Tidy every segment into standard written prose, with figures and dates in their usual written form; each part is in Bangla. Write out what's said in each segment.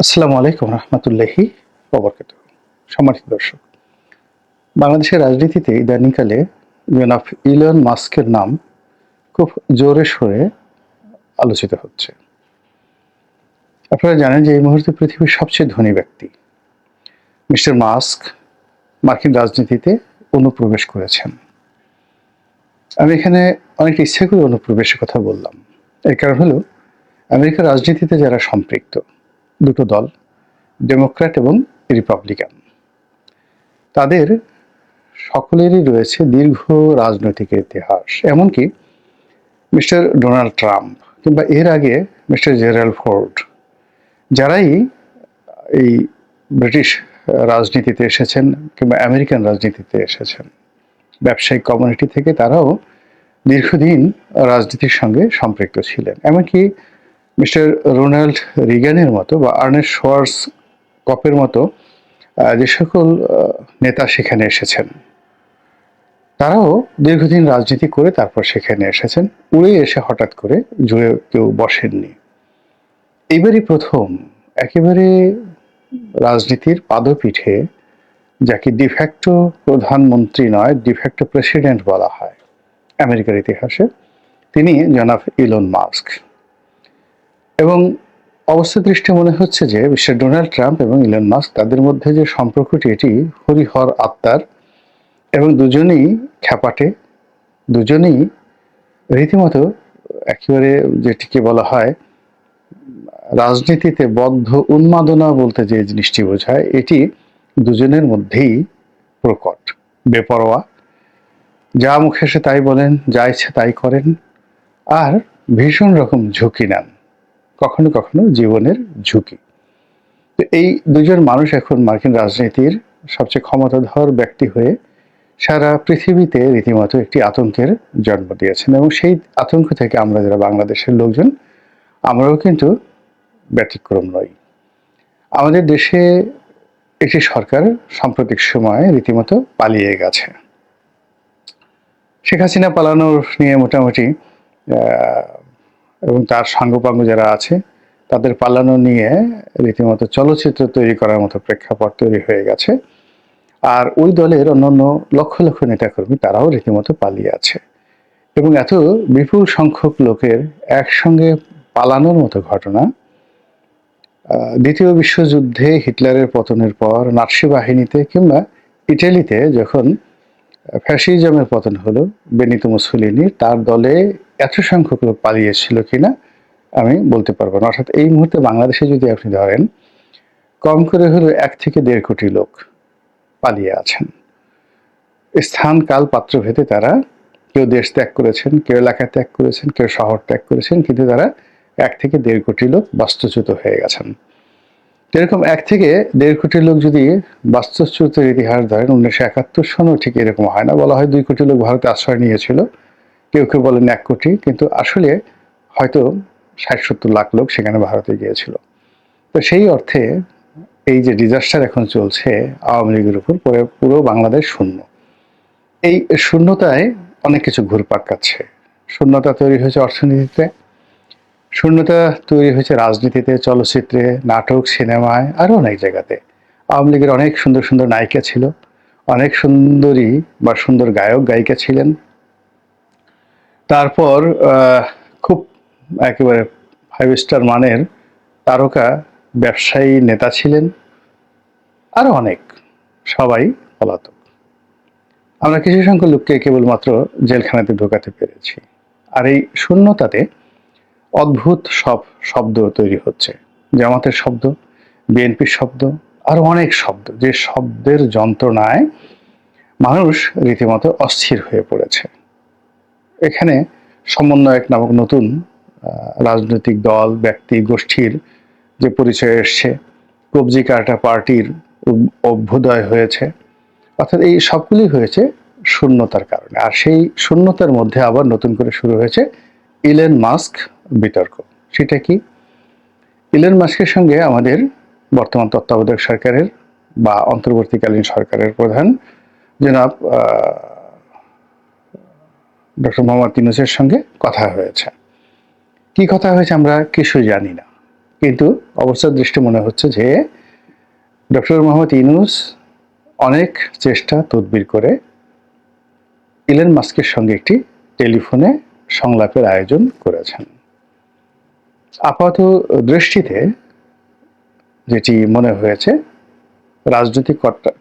আসসালামু আলাইকুম রহমতুল্লাহি ওবরকাতুহ। সম্মানিত দর্শক, বাংলাদেশের রাজনীতিতে ইদানিংকালে জনাব ইলন মাস্কের নাম খুব জোরে সোরে আলোচিত হচ্ছে। আপনারা জানেন যে এই মুহূর্তে পৃথিবীর সবচেয়ে ধনী ব্যক্তি মিস্টার মাস্ক মার্কিন রাজনীতিতে অনুপ্রবেশ করেছেন। আমি এখানে অনেকটা ইচ্ছা করে অনুপ্রবেশের কথা বললাম। এর কারণ হলো আমেরিকার রাজনীতিতে যারা সম্পৃক্ত দুটো দল, ডেমোক্র্যাট এবং রিপাবলিকান, তাদের সকলেরই রয়েছে দীর্ঘ রাজনৈতিক ইতিহাস। এমনকি মিস্টার ডোনাল্ড ট্রাম্প কিংবা এর আগে মিস্টার জেরাল্ড ফোর্ড, যারাই এই ব্রিটিশ রাজনীতিতে এসেছেন কিংবা আমেরিকান রাজনীতিতে এসেছেন, ব্যবসায়িক কমিউনিটি থেকে তারাও দীর্ঘদিন রাজনীতির সঙ্গে সম্পৃক্ত ছিলেন। এমনকি মিস্টার রোনাল্ড রিগানের মতো বা আর্নেস্ট শোয়ার্স কপের মতো যে সকল নেতা সেখানে এসেছেন, তারাও দীর্ঘদিন রাজনীতি করে তারপর সেখানে এসেছেন। উড়ে এসে হঠাৎ করে জুড়ে কেউ বসেননি। এইবারই প্রথম একেবারে রাজনীতির পাদপীঠে, যাকে ডিফ্যাক্টো প্রধানমন্ত্রী নয় ডিফ্যাক্টো প্রেসিডেন্ট বলা হয় আমেরিকার ইতিহাসে, তিনি জনাব ইলন মাস্ক। এবং অবস্থা দৃষ্টি মনে হচ্ছে যে মিস্টার ডোনাল্ড ট্রাম্প এবং ইলন মাস্ক, তাদের মধ্যে যে সম্পর্কটি এটি হরিহর আত্মার, এবং দুজনেই খ্যাপাটে, দুজনেই রীতিমতো একেবারে যেটিকে বলা হয় রাজনীতিতে বদ্ধ উন্মাদনা বলতে যে জিনিসটি বোঝায়, এটি দুজনের মধ্যেই প্রকট। বেপরোয়া, যা মুখে এসে তাই বলেন, যা ইচ্ছে তাই করেন, আর ভীষণ রকম ঝুঁকি নেন, কখনো কখনো জীবনের ঝুঁকি। তো এই দুজন মানুষ এখন মার্কিন রাজনীতির সবচেয়ে ক্ষমতাধর ব্যক্তি হয়ে সারা পৃথিবীতে রীতিমতো একটি আতঙ্কের জন্ম দিয়েছেন। এবং সেই আতঙ্ক থেকে আমরা যারা বাংলাদেশের লোকজন, আমরাও কিন্তু ব্যতিক্রম নই। আমাদের দেশে একটি সরকার সাম্প্রতিক সময়ে রীতিমতো পালিয়ে গেছে। শেখ হাসিনা পালানোর নিয়ে মোটামুটি এবং তার সাঙ্গপাঙ্গ যারা আছে তাদের পালানো নিয়ে রীতিমতো চলচ্চিত্র তৈরি করার মতো প্রেক্ষাপট তৈরি হয়ে গেছে। আর ওই দলের অন্যান্য লক্ষ লক্ষ নেতাকর্মী তারাও রীতিমতো পালিয়ে আছে। এবং এত বিপুল সংখ্যক লোকের একসঙ্গে পালানোর মতো ঘটনা দ্বিতীয় বিশ্বযুদ্ধে হিটলারের পতনের পর নাৎসি বাহিনীতে কিংবা ইটালিতে যখন ফ্যাসিজমের পতন হলো বেনিতো মুসোলিনি, তার দলে এত সংখ্যক লোক পালিয়েছিল কিনা আমি বলতে পারবো না। অর্থাৎ এই মুহূর্তে বাংলাদেশে যদি আপনি ধরেন, কম করে হলো 1 থেকে 1.5 কোটি লোক পালিয়ে আছেন। স্থান কাল পাত্র ভেদে তারা কেউ দেশ ত্যাগ করেছেন, কেউ এলাকা ত্যাগ করেছেন, কেউ শহর ত্যাগ করেছেন, কিন্তু তারা 1 থেকে 1.5 কোটি লোক বাস্তুচ্যুত হয়ে গেছেন। এরকম 1 থেকে 1.5 কোটি লোক যদি বাস্তুচ্যুতের ইতিহাস ধরেন, 1971 সনেও ঠিক এরকম হয় না। বলা হয় 2 কোটি লোক ভারতে আশ্রয় নিয়েছিল, কেউ কেউ বলেন 1 কোটি, কিন্তু আসলে হয়তো 60-70 লাখ লোক সেখানে ভারতে গিয়েছিল। তো সেই অর্থে এই যে ডিজাস্টার এখন চলছে আওয়ামী লীগের উপর, পুরো বাংলাদেশ শূন্য। এই শূন্যতায় অনেক কিছু ঘুরপাক খাচ্ছে। শূন্যতা তৈরি হয়েছে অর্থনীতিতে, শূন্যতা তৈরি হয়েছে রাজনীতিতে, চলচ্চিত্রে, নাটক, সিনেমায়, আরও অনেক জায়গাতে। আওয়ামী লীগের অনেক সুন্দর সুন্দর নায়িকা ছিল, অনেক সুন্দরী বা সুন্দর গায়ক গায়িকা ছিলেন। তারপর খুব একেবারে 5 স্টার মানের তারকা ব্যবসায়ী নেতা ছিলেন, আরও অনেক। সবাই পলাতক। আমরা কিছু সংখ্যক লোককে কেবলমাত্র জেলখানাতে ঢোকাতে পেরেছি। আর এই শূন্যতাতে অদ্ভুত সব শব্দ তৈরি হচ্ছে। জামাতের শব্দ, বিএনপির শব্দ, আরো অনেক শব্দ, যে শব্দের যন্ত্রণায় মানুষ রীতিমতো অস্থির হয়ে পড়েছে। এখানে সমন্বয়ক নামক নতুন রাজনৈতিক দল, ব্যক্তি, গোষ্ঠীর যে পরিচয় এসছে, কবজি কাটা পার্টির অভ্যুদয় হয়েছে। অর্থাৎ এই সবগুলি হয়েছে শূন্যতার কারণে। আর সেই শূন্যতার মধ্যে আবার নতুন করে শুরু হয়েছে ইলন মাস্ক বিতর্ক। সেটা কি? ইলন মাস্কের সঙ্গে আমাদের বর্তমান তত্ত্বাবধায়ক সরকারের বা অন্তর্বর্তীকালীন সরকারের প্রধান জনাব ডক্টর মোহাম্মদ ইউনূসের সঙ্গে কথা হয়েছে। কি কথা হয়েছে আমরা কিছুই জানি না। কিন্তু অবস্থার দৃষ্টি মনে হচ্ছে যে ডক্টর মোহাম্মদ ইউনূস অনেক চেষ্টা তদবির করে ইলন মাস্কের সঙ্গে একটি টেলিফোনে সংলাপের আয়োজন করেছেন। আপাত দৃষ্টিতে যেটি মনে হয়েছে রাজনৈতিক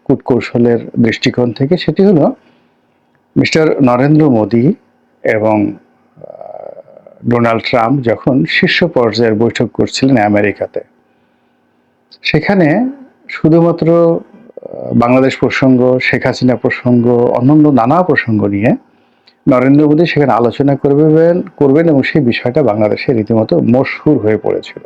কূটকৌশলের দৃষ্টিকোণ থেকে, সেটি হলো মিস্টার নরেন্দ্র মোদী এবং ডোনাল্ড ট্রাম্প যখন শীর্ষ পর্যায়ের বৈঠক করছিলেন আমেরিকাতে, সেখানে শুধুমাত্র বাংলাদেশ প্রসঙ্গ, শেখ হাসিনা প্রসঙ্গ, অন্যান্য নানা প্রসঙ্গ নিয়ে নরেন্দ্র মোদী সেখানে আলোচনা করবেন এবং সেই বিষয়টা বাংলাদেশে রীতিমতো মশহুর হয়ে পড়েছিল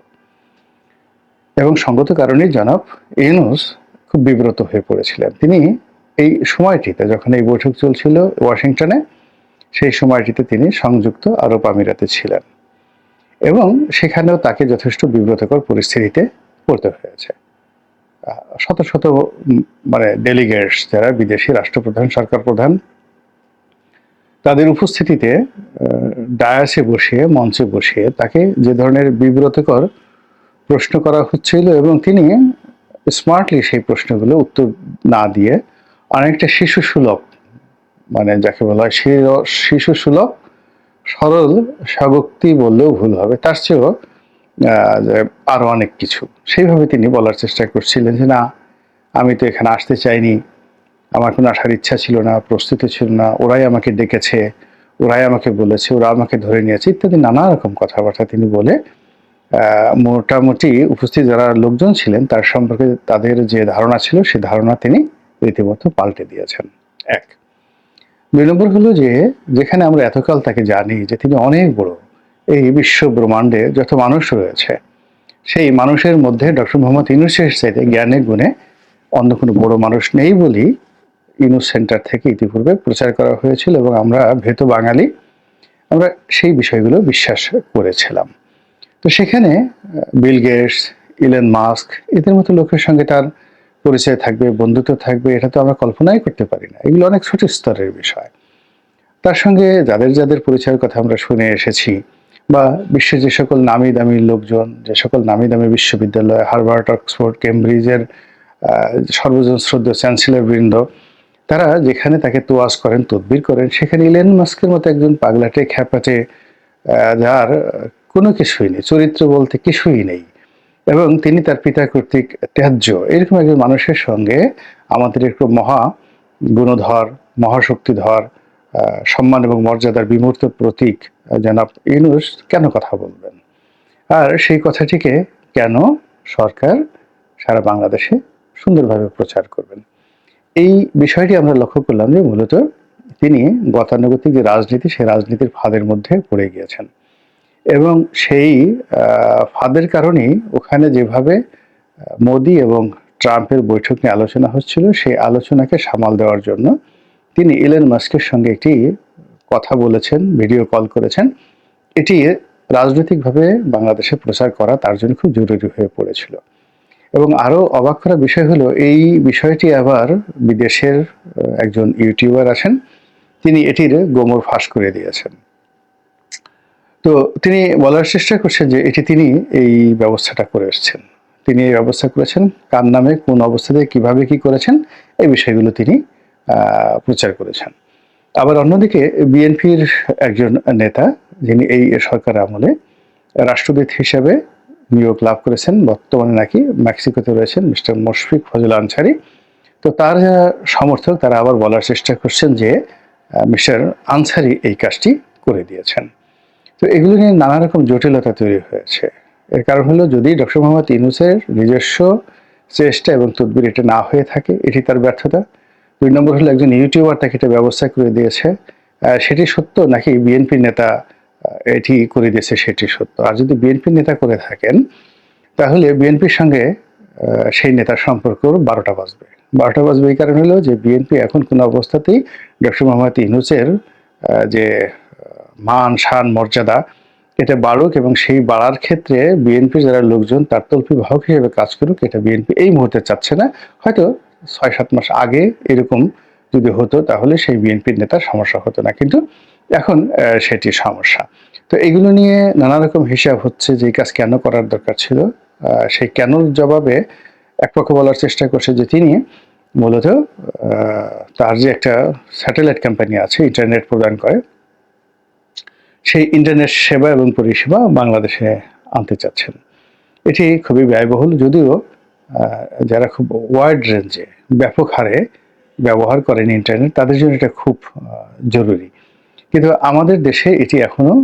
এবং সঙ্গত কারণেই জনাব ইউনূস খুব বিব্রত হয়ে পড়েছিলেন। তিনি এই সময়টিতে, যখন এই বৈঠক চলছিল ওয়াশিংটনে, সেই সময়টিতে তিনি সংযুক্ত আরব আমিরাতে ছিলেন এবং সেখানেও তাকে যথেষ্ট বিব্রতকর পরিস্থিতিতে পড়তে হয়েছে। শত শত ডেলিগেটস, যারা বিদেশি রাষ্ট্রপ্রধান, সরকার প্রধান, তাদের উপস্থিতিতে ডায়াসে বসিয়ে, মঞ্চে বসিয়ে তাকে যে ধরনের বিব্রতকর প্রশ্ন করা হচ্ছিল এবং তিনি স্মার্টলি সেই প্রশ্নগুলো উত্তর না দিয়ে অনেকটা শিশু সুলভ, যাকে বলা হয় শিশু সুলভ সরল স্বগোক্তি বললেও ভুল হবে, তার চেয়েও আরো অনেক কিছু সেইভাবে তিনি বলার চেষ্টা করছিলেন যে না, আমি তো এখানে আসতে চাইনি, আমার কোনো আসার ইচ্ছা ছিল না, প্রস্তুতি ছিল না, ওরাই আমাকে ডেকেছে, ওরাই আমাকে বলেছে, ওরা আমাকে ধরে নিয়েছে, ইত্যাদি নানা রকম কথাবার্তা তিনি বলে মোটামুটি উপস্থিত যারা লোকজন ছিলেন তার সম্পর্কে তাদের যে ধারণা ছিল সেই ধারণা তিনি রীতিমতো পাল্টে দিয়েছেন। এক। 2 নম্বর হলো যে যেখানে আমরা এতকাল তাকে জানি যে তিনি অনেক বড়, এই বিশ্ব ব্রহ্মাণ্ডে যত মানুষ রয়েছে সেই মানুষের মধ্যে ডক্টর মোহাম্মদ ইউনূসের চাইতে জ্ঞানে গুণে অন্য কোনো বড় মানুষ নেই বলেই ইউনূস সেন্টার থেকে ইতিপূর্বে প্রচার করা হয়েছিল এবং আমরা ভেত বাঙালি, আমরা সেই বিষয়গুলো বিশ্বাস করেছিলাম। তো সেখানে বিল গেটস, ইলন মাস্ক, এদের মতো লোকের সঙ্গে তার পরিচয় থাকবে, বন্ধুত্ব থাকবে, এটা তো আমরা কল্পনাই করতে পারি না। এগুলো অনেক ছোট স্তরের বিষয়। তার সঙ্গে যাদের যাদের পরিচয়ের কথা আমরা শুনে এসেছি, বা বিশ্বের যে সকল নামি দামি লোকজন, যে সকল নামি দামি বিশ্ববিদ্যালয়, হার্ভার্ড, অক্সফোর্ড, কেমব্রিজের সর্বজন শ্রদ্ধেয় চ্যান্সেলর বৃন্দ, তারা যেখানে তাকে তোয়াজ করেন, তদবির করেন, সেখানে ইলন মাস্কের মতো একজন পাগলাটে খ্যাপাটে, যার কোনো কিছুই নেই, চরিত্র বলতে কিছুই নেই, এবং তিনি তার পিতা কর্তৃক ত্যায্য, এরকম একজন মানুষের সঙ্গে আমাদের একটু মহা গুণধর, মহাশক্তিধর, সম্মান এবং মর্যাদার বিমূর্ত প্রতীক জনাব ইউনূস কেন কথা বলবেন? আর সেই কথাটিকে কেন সরকার সারা বাংলাদেশে সুন্দরভাবে প্রচার করবেন? এই বিষয়টি আমরা লক্ষ্য করলাম যে মূলত তিনি গতানুগতিক যে রাজনীতি, সেই রাজনীতির ফাঁদের মধ্যে পড়ে গিয়েছেন এবং সেই ফাঁদের কারণেই ওখানে যেভাবে মোদি এবং ট্রাম্পের বৈঠক নিয়ে আলোচনা হচ্ছিল, সেই আলোচনাকে সামাল দেওয়ার জন্য তিনি ইলন মাস্কের সঙ্গে একটি কথা বলেছেন, ভিডিও কল করেছেন। এটি রাজনৈতিকভাবে বাংলাদেশে প্রচার করা তার জন্য খুব জরুরি হয়ে পড়েছিল। এবং আরো অবাক করা বিষয় হলো, এই বিষয়টি আবার বিদেশের একজন ইউটিউবার আছেন, তিনি এটির গোমর ফাঁস করে দিয়েছেন। তো তিনি বলার চেষ্টা করছেন যে এটি তিনি এই ব্যবস্থাটা করে এসেছেন, তিনি এই ব্যবস্থা করেছেন, কার নামে, কোন অবস্থাতে, কিভাবে কি করেছেন, এই বিষয়গুলো তিনি প্রচার করেছেন। আবার অন্যদিকে বিএনপির একজন নেতা, যিনি এই সরকার আমলে রাষ্ট্রদূত হিসেবে নিয়োগ লাভ করেছেন, বর্তমানে নাকি মেক্সিকোতে রয়েছেন, মিস্টার মুশফিক ফজল আনসারী। তো তার সমর্থক তারা আবার বলার চেষ্টা করছেন যে মিস্টার আনসারী এই কাজটি করে দিয়েছেন। তো এগুলো নিয়ে নানা রকম জটিলতা তৈরি হয়েছে। এর কারণ হলো, যদি ডক্টর মোহাম্মদ ইউনূসের নিজস্ব চেষ্টা এবং তদবির এটা না হয়ে থাকে, এটি তার ব্যর্থতা। 2 নম্বর হলো, একজন ইউটিউবার তাকে এটা ব্যবস্থা করে দিয়েছে, সেটি সত্য, নাকি বিএনপি নেতা এটি করে দিয়েছে সেটি সত্য। আর যদি বিএনপি নেতা করে থাকেন, তাহলে বিএনপির সঙ্গে সেই নেতার সম্পর্ক 12টা বাজবে। 12টা বাজবে এই কারণ হলো যে বিএনপি এখন কোনো অবস্থাতেই ডক্টর মোহাম্মদ ইউনূসের যে মান, শান, মর্যাদা, এটা বাড়ুক এবং সেই বাড়ার ক্ষেত্রে বিএনপির যারা লোকজন তার তল্পি বাহক হিসেবে কাজ করুক, এটা বিএনপি এই মুহূর্তে চাচ্ছে না। হয়তো 6-7 মাস আগে এরকম যদি হতো তাহলে সেই বিএনপির নেতার সমস্যা হতো না, কিন্তু এখন সেটি সমস্যা। তো এগুলো নিয়ে নানা রকম হিসাব হচ্ছে যে এই কাজ কেন করার দরকার ছিল, সেই কেনর জবাবে এক পক্ষ বলার চেষ্টা করছে যে তিনি মূলত তার যে একটা স্যাটেলাইট কোম্পানি আছে ইন্টারনেট প্রদান করে, সেই ইন্টারনেট সেবা এবং পরিষেবা বাংলাদেশে আনতে চাচ্ছেন। এটি খুবই ব্যয়বহুল, যদিও যারা খুব ওয়াইড রেঞ্জে ব্যাপক হারে ব্যবহার করেন ইন্টারনেট তাদের জন্য এটা খুব জরুরি। কিন্তু আমাদের দেশে এটি এখনো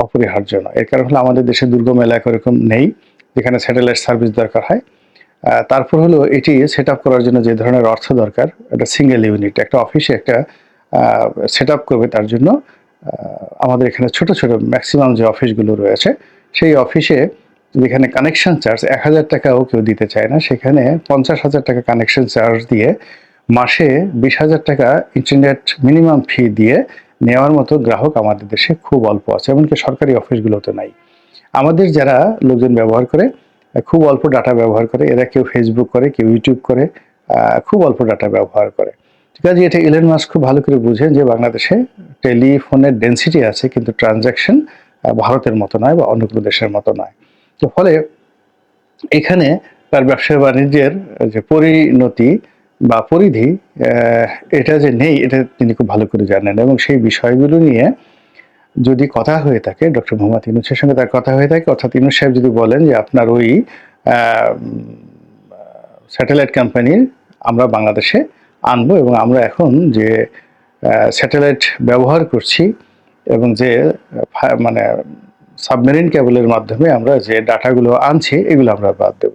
অপরিহার্য নয়। এর কারণ হলো আমাদের দেশে দুর্গম এলাকা এরকম নেই যেখানে স্যাটেলাইট সার্ভিস দরকার হয়। তারপর হলো এটি সেট আপ করার জন্য যে ধরনের অর্থ দরকার, একটা সিঙ্গেল ইউনিট একটা অফিসে একটা সেট আপ করবে, তার জন্য আমাদের এখানে ছোট ছোট ম্যাক্সিমাম যে অফিসগুলো রয়েছে সেই অফিসে যেখানে কানেকশন চার্জ ১,০০০ টাকাও কেউ দিতে চায় না, সেখানে ৫০,০০০ টাকা কানেকশন চার্জ দিয়ে মাসে ২০,০০০ টাকা ইন্টারনেট মিনিমাম ফি দিয়ে নেওয়ার মতো গ্রাহক আমাদের দেশে খুব অল্প আছে, এমনকি সরকারি অফিসগুলোতে নাই। আমাদের যারা লোকজন ব্যবহার করে খুব অল্প ডাটা ব্যবহার করে, এরা কেউ ফেসবুক করে, কেউ ইউটিউব করে, খুব অল্প ডাটা ব্যবহার করে। কাজে এটা ইলন মাস্ক খুব ভালো করে বুঝেন যে বাংলাদেশে টেলিফোনের ডেন্সিটি আছে কিন্তু ট্রানজ্যাকশন ভারতের মতো নয় বা অন্য কোনো দেশের মতো নয়। তো ফলে এখানে তার ব্যবসা বাণিজ্যের যে পরিণতি বা পরিধি এটা যে নেই এটা তিনি খুব ভালো করে জানেন, এবং সেই বিষয়গুলো নিয়ে যদি কথা হয়ে থাকে ডক্টর মোহাম্মদ ইউনূসের সঙ্গে তার কথা হয়ে থাকে, অর্থাৎ ইউনূস সাহেব যদি বলেন যে আপনার ওই স্যাটেলাইট কোম্পানির আমরা বাংলাদেশে আনবো এবং আমরা এখন যে স্যাটেলাইট ব্যবহার করছি এবং যে মানে সাবমেরিন কেবলের মাধ্যমে আমরা যে ডাটাগুলো আনছি এগুলো আমরা বাদ দেব,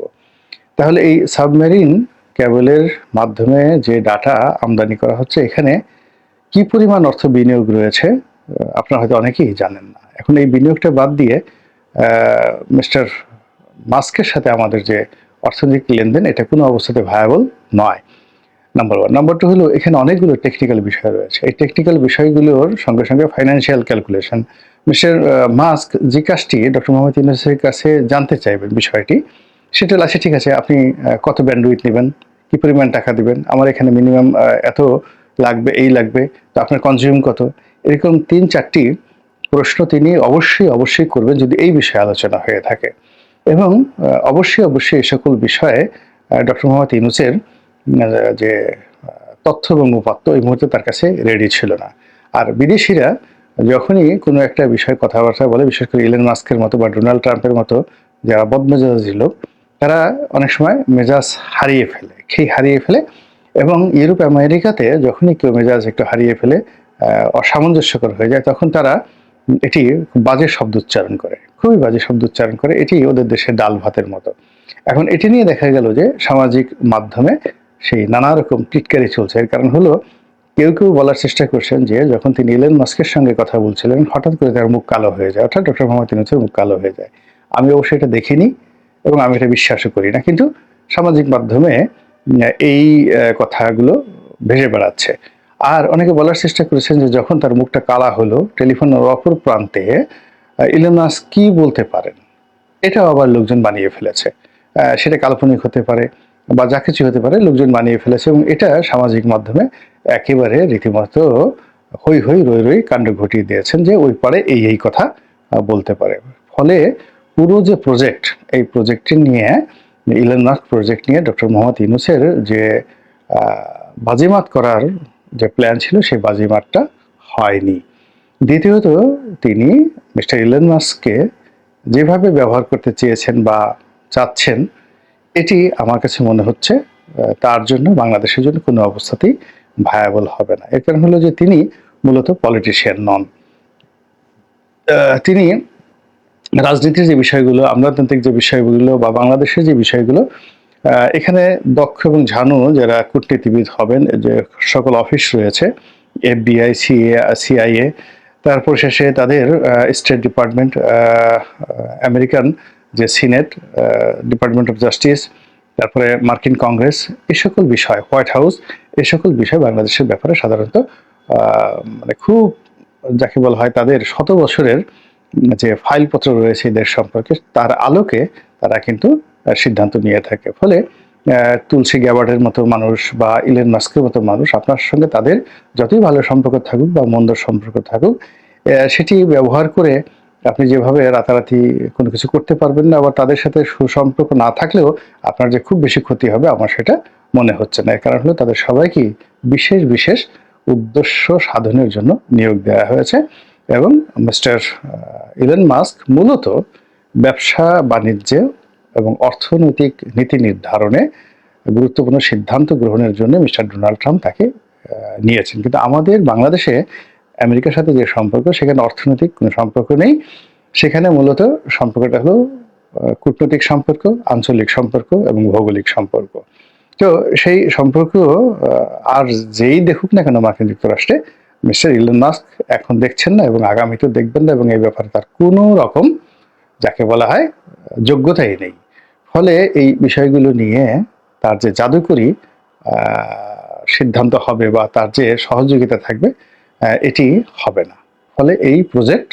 তাহলে এই সাবমেরিন কেবলের মাধ্যমে যে ডাটা আমদানি করা হচ্ছে এখানে কি পরিমাণ অর্থ বিনিয়োগ রয়েছে আপনারা হয়তো অনেকেই জানেন না। এখন এই বিনিয়োগটা বাদ দিয়ে মিস্টার মাস্কের সাথে আমাদের যে অর্থনৈতিক লেনদেন এটা কোনো অবস্থাতে ভায়াবল নয়, নাম্বার ওয়ান। নাম্বার টু হলো এখানে অনেকগুলো টেকনিক্যাল বিষয় রয়েছে, এই টেকনিক্যাল বিষয়গুলোর সঙ্গে সঙ্গে ফাইন্যান্সিয়াল ক্যালকুলেশন। মিস্টার মাস্ক যে কাজটি ডক্টর মোহাম্মদ ইউনূসের কাছে জানতে চাইবেন বিষয়টি, সেটা হলো আচ্ছা ঠিক আছে আপনি কত ব্যান্ডউইথ নেবেন, কি পরিমাণ টাকা দিবেন, আমার এখানে মিনিমাম এত লাগবে, এই লাগবে, তো আপনার কনজিউম কত, এরকম ৩-৪টি প্রশ্ন তিনি অবশ্যই করবেন যদি এই বিষয়ে আলোচনা হয়ে থাকে। এবং অবশ্যই এই সকল বিষয়ে ডক্টর মোহাম্মদ ইউনূসের যে তথ্য এবং উপাত্ত এই মুহূর্তে তার কাছে রেডি ছিল না। আর বিদেশিরা যখনই কোনো একটা বিষয়ে কথাবার্তা বলে, বিশেষ করে ইলন মাস্কের মতো বা ডোনাল্ড ট্রাম্পের মতো যারা বদমেজাজি লোক, তারা অনেক সময় মেজাজ হারিয়ে ফেলে এবং ইউরোপ আমেরিকাতে যখনই কেউ মেজাজ একটু হারিয়ে ফেলে, অসামঞ্জস্যকর হয়ে যায়, তখন তারা এটি বাজে শব্দ উচ্চারণ করে, খুবই বাজে শব্দ উচ্চারণ করে, এটি ওদের দেশে ডাল ভাতের মতো। এখন এটি নিয়ে দেখা গেল যে সামাজিক মাধ্যমে সেই নানা রকম টিটকারি চলছে। এর কারণ হলো কেউ বলার চেষ্টা করছেন যে যখন তিনি ইলন মাস্কের সঙ্গে কথা বলছিলেন হঠাৎ করে তার মুখ কালো হয়ে যায়, অর্থাৎ ডক্টর মোহাম্মদ ইউনূসের মুখ কালো হয়ে যায়। আমি অবশ্যই এটা দেখিনি এবং আমি এটা বিশ্বাসও করি না, কিন্তু সামাজিক মাধ্যমে এই কথাগুলো ভেসে বেড়াচ্ছে। আর অনেকে বলার চেষ্টা করেছেন যে যখন তার মুখটা কালা হলো, টেলিফোনের অপর প্রান্তে ইলন মাস্ক কি বলতে পারেন এটাও আবার লোকজন বানিয়ে ফেলেছে। সেটা কাল্পনিক হতে পারে বা যা কিছু হতে পারে, লোকজন বানিয়ে ফেলেছে এবং এটা সামাজিক মাধ্যমে একেবারে রীতিমতো হই রই কাণ্ড ঘটিয়ে দিয়েছেন যে ওই পারে এই কথা বলতে পারে। ফলে পুরো যে প্রজেক্ট, এই প্রজেক্টটি নিয়ে ইলন মাস্ক প্রজেক্ট নিয়ে ডক্টর মোহাম্মদ ইউনূসের যে বাজিমাত করার যে প্ল্যান ছিল সেই বাজিমাতটা হয়নি। দ্বিতীয়ত তিনি মিস্টার ইলন মাস্ককে যেভাবে ব্যবহার করতে চেয়েছেন বা চাচ্ছেন, এটি আমার কাছে মনে হচ্ছে তার জন্য বাংলাদেশের জন্য কোনো অবস্থাতেই ভায়াবল হবে না। এর কারণ হলো যে তিনি মূলত পলিটিশিয়ান নন, তিনি রাজনীতির যে বিষয়গুলো, আমলাতান্ত্রিক যে বিষয়গুলো বা বাংলাদেশের যে বিষয়গুলো, এখানে দক্ষ এবং ঝানু যারা কূটনীতিবিদ হবেন, যে সকল অফিস রয়েছে FBI, CIA, তারপর শেষে তাদের স্টেট ডিপার্টমেন্ট, আমেরিকান যে সিনেট, ডিপার্টমেন্ট অফ জাস্টিস, তারপরে মার্কিন কংগ্রেস, এই সকল বিষয়, হোয়াইট হাউস, এই সকল বিষয় বাংলাদেশের ব্যাপারে সাধারণত মানে খুব যাকে বলা হয় তাদের শত বছরের যে ফাইলপত্র রয়েছে দেশ সম্পর্কে, তার আলোকে তারা কিন্তু সিদ্ধান্ত নিয়ে থাকে। ফলে তুলসী গ্যাবার্ডের মতো মানুষ বা ইলন মাস্কের মতো মানুষ, আপনার সঙ্গে তাদের যতই ভালো সম্পর্ক থাকুক বা মন্দ সম্পর্ক থাকুক, সেটি ব্যবহার করে আপনি যেভাবে রাতারাতি কোনো কিছু করতে পারবেন না, আবার তাদের সাথে সুসম্পর্ক না থাকলেও আপনার যে খুব বেশি ক্ষতি হবে আমার সেটা মনে হচ্ছে না। এর কারণ হলো তাদের সবাইকেই বিশেষ বিশেষ উদ্দেশ্য সাধনের জন্য নিয়োগ দেওয়া হয়েছে এবং মিস্টার ইলন মাস্ক মূলত ব্যবসা বাণিজ্যে এবং অর্থনৈতিক নীতি নির্ধারণে গুরুত্বপূর্ণ সিদ্ধান্ত গ্রহণের জন্য মিস্টার ডোনাল্ড ট্রাম্প তাকে নিয়েছেন। কিন্তু আমাদের বাংলাদেশে আমেরিকার সাথে যে সম্পর্ক, সেখানে অর্থনৈতিক কোনো সম্পর্ক নেই। সেখানে মূলত সম্পর্কটা হলো কূটনৈতিক সম্পর্ক, আঞ্চলিক সম্পর্ক এবং ভৌগোলিক সম্পর্ক। তো সেই সম্পর্ক আর যেই দেখুক না কেন মার্কিন যুক্তরাষ্ট্রে, মিস্টার ইলন মাস্ক এখন দেখছেন না এবং আগামীতেও দেখবেন না, এবং এই ব্যাপারে তার কোনো রকম যাকে বলা হয় যোগ্যতাই নেই। ফলে এই বিষয়গুলো নিয়ে তার যে জাদুকরি সিদ্ধান্ত হবে বা তার যে সহযোগিতা থাকবে, এটি হবে না। ফলে এই প্রজেক্ট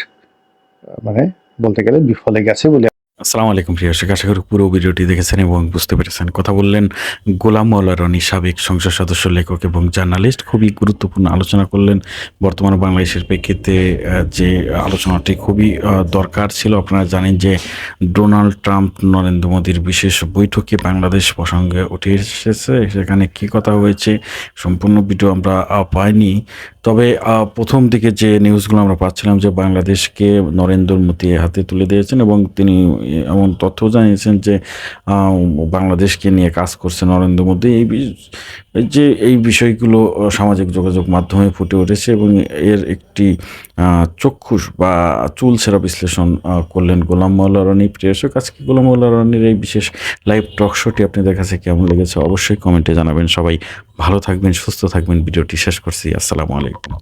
মানে বলতে গেলে বিফলে গেছে বলে। আসসালামু আলাইকুম প্রিয় দর্শক, আশা করি পুরো ভিডিওটি দেখেছেন এবং বুঝতে পেরেছেন। কথা বললেন গোলাম মাওলা রনি, সাবেক সংসদ সদস্য, লেখক এবং জার্নালিস্ট। খুবই গুরুত্বপূর্ণ আলোচনা করলেন। বর্তমানে বাংলাদেশের প্রেক্ষিতে যে আলোচনাটি খুবই দরকার ছিল। আপনারা জানেন যে ডোনাল্ড ট্রাম্প নরেন্দ্র মোদীর বিশেষ বৈঠকে বাংলাদেশ প্রসঙ্গে উঠে এসেছে। সেখানে কী কথা হয়েছে সম্পূর্ণ ভিডিও আমরা পাইনি, তবে প্রথম দিকে যে নিউজগুলো আমরা পাচ্ছিলাম যে বাংলাদেশকে নরেন্দ্র মোদী হাতে তুলে দিয়েছেন এবং তিনি এমন তথ্য জানিয়েছেন যে বাংলাদেশকে নিয়ে কাজ করছে নরেন্দ্র মোদী। এই বিষয়গুলো সামাজিক যোগাযোগ মাধ্যমে ফুটে উঠেছে এবং এর একটি চক্ষুষ বা চুলচেরা বিশ্লেষণ করলেন গোলাম মাওলা রনি। প্রিয় দর্শক, আজকে গোলাম মাওলা রনির এই বিশেষ লাইভ টক শোটি আপনাদের কাছে কেমন লেগেছে অবশ্যই কমেন্টে জানাবেন। সবাই ভালো থাকবেন, সুস্থ থাকবেন। ভিডিওটি শেষ করছি। আসসালামু আলাইকুম।